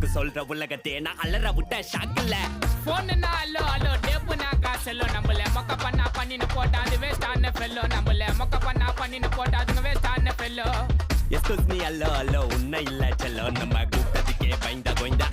Log சொல்ற உலகத்தே நான் அலற விட்ட ஷாக்கில்ல. போனுனா அல்லோ அல்லோ டேப்புனா காசெல்லோ நம்மள மொக்க பண்ணா பண்ணின்னு போட்டா அது வேஸ்டான ஃபெல்லோ நம்மள மொக்க பண்ணா பண்ணின்னு போட்டா அதுங்க வேஸ்டான ஃபெல்லோ. எஸ்கூஸ் மீ அல்லோ அல்லோ உன்ன இல்ல செல்லோ நம்ம கூப்பிட்டதுக்கே பயந்தா கோயந்தா